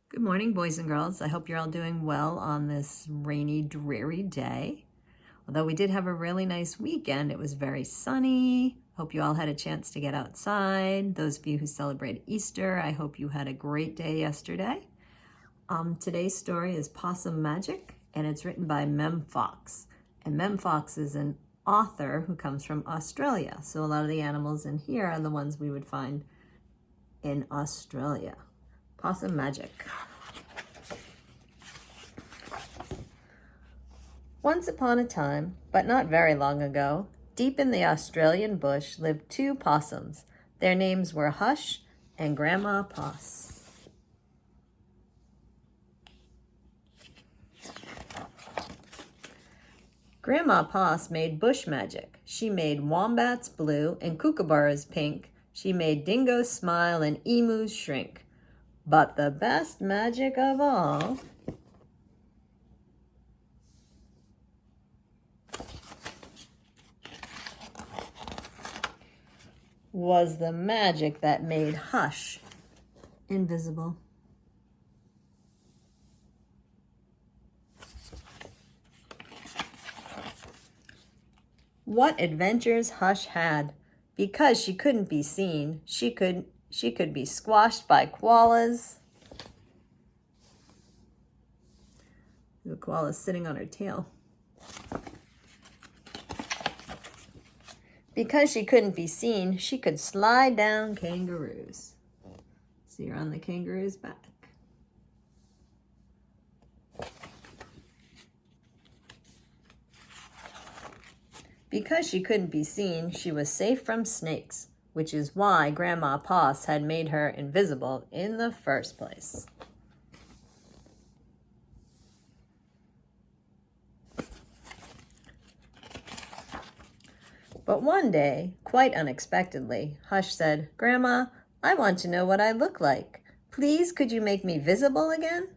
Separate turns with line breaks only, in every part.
Good morning, boys and girls. I hope you're all doing well on this rainy, dreary day. Although we did have a really nice weekend, it was very sunny. Hope you all had a chance to get outside. Those of you who celebrate Easter, I hope you had a great day yesterday. Today's story is Possum Magic, and it's written by Mem Fox. And Mem Fox is an author who comes from Australia. So a lot of the animals in here are the ones we would find in Australia. Possum Magic. Once upon a time, but not very long ago, deep in the Australian bush lived two possums. Their names were Hush and Grandma Poss. Grandma Poss made bush magic. She made wombats blue and kookaburras pink. She made dingoes smile and emus shrink. But the best magic of all was the magic that made Hush invisible. What adventures Hush had! Because she couldn't be seen, she could be squashed by koalas. The koala is sitting on her tail. Because she couldn't be seen, she could slide down kangaroos. So you're on the kangaroo's back. Because she couldn't be seen, she was safe from snakes, which is why Grandma Poss had made her invisible in the first place. But one day, quite unexpectedly, Hush said, "Grandma, I want to know what I look like. Please, could you make me visible again?"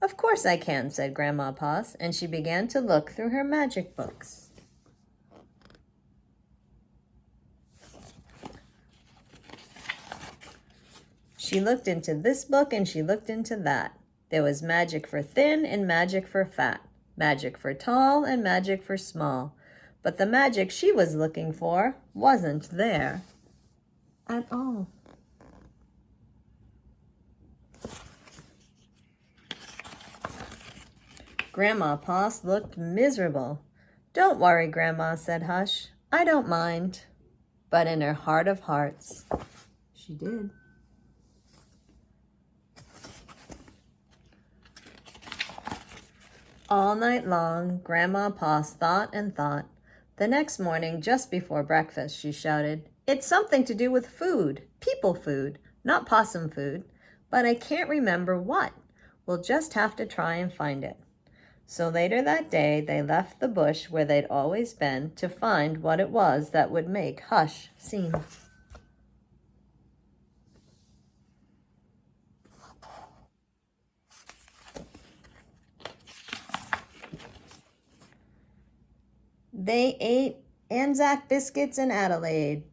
"Of course I can," said Grandma Poss, and she began to look through her magic books. She looked into this book and she looked into that. There was magic for thin and magic for fat, magic for tall and magic for small. But the magic she was looking for wasn't there at all. Grandma Poss looked miserable. "Don't worry, Grandma," said Hush. "I don't mind." But in her heart of hearts, she did. All night long, Grandma Poss thought and thought. The next morning, just before breakfast, she shouted, "It's something to do with food, people food, not possum food, but I can't remember what. We'll just have to try and find it." So later that day, they left the bush where they'd always been to find what it was that would make Hush seen. They ate Anzac biscuits in Adelaide,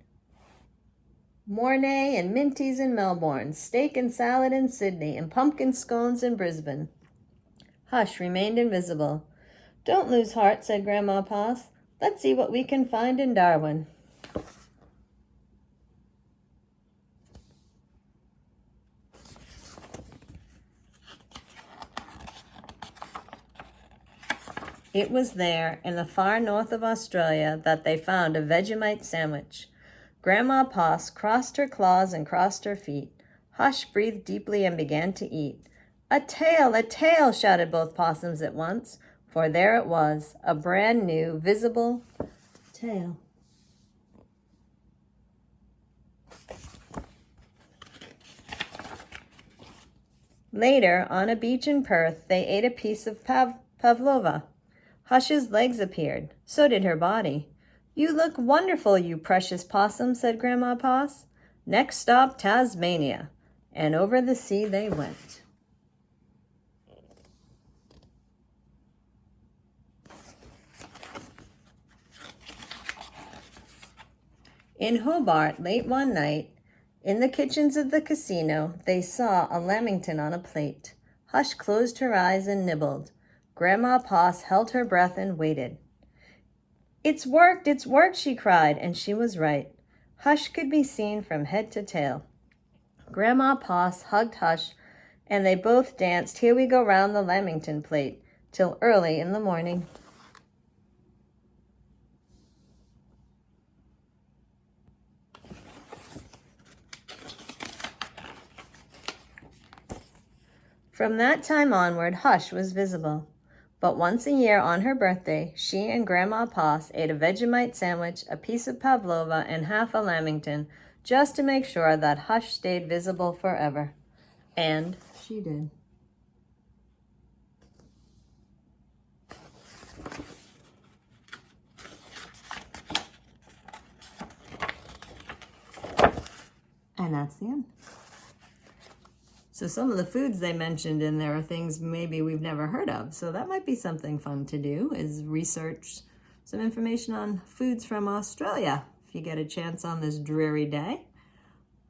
Mornay and Minties in Melbourne, steak and salad in Sydney, and pumpkin scones in Brisbane. Hush remained invisible. "Don't lose heart," said Grandma Poss. "Let's see what we can find in Darwin." It was there, in the far north of Australia, that they found a Vegemite sandwich. Grandma Poss crossed her claws and crossed her feet. Hush breathed deeply and began to eat. "A tail!" shouted both possums at once, for there it was, a brand new, visible tail. Later, on a beach in Perth, they ate a piece of pavlova. Hush's legs appeared. So did her body. "You look wonderful, you precious possum," said Grandma Poss. "Next stop, Tasmania." And over the sea they went. In Hobart, late one night, in the kitchens of the casino, they saw a lamington on a plate. Hush closed her eyes and nibbled. Grandma Poss held her breath and waited. It's worked, she cried, and she was right. Hush could be seen from head to tail. Grandma Poss hugged Hush, and they both danced Here We Go Round the Lamington Plate till early in the morning. From that time onward, Hush was visible. But once a year on her birthday, she and Grandma Poss ate a Vegemite sandwich, a piece of pavlova, and half a lamington, just to make sure that Hush stayed visible forever. And she did. And that's the end. So some of the foods they mentioned in there are things maybe we've never heard of. So that might be something fun to do, is research some information on foods from Australia if you get a chance on this dreary day.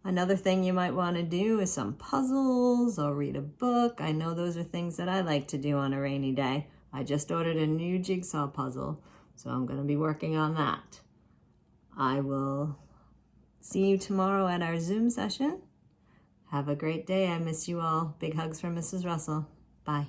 Another thing you might want to do is some puzzles or read a book. I know those are things that I like to do on a rainy day. I just ordered a new jigsaw puzzle, so I'm going to be working on that. I will see you tomorrow at our Zoom session. Have a great day. I miss you all. Big hugs from Mrs. Russell. Bye.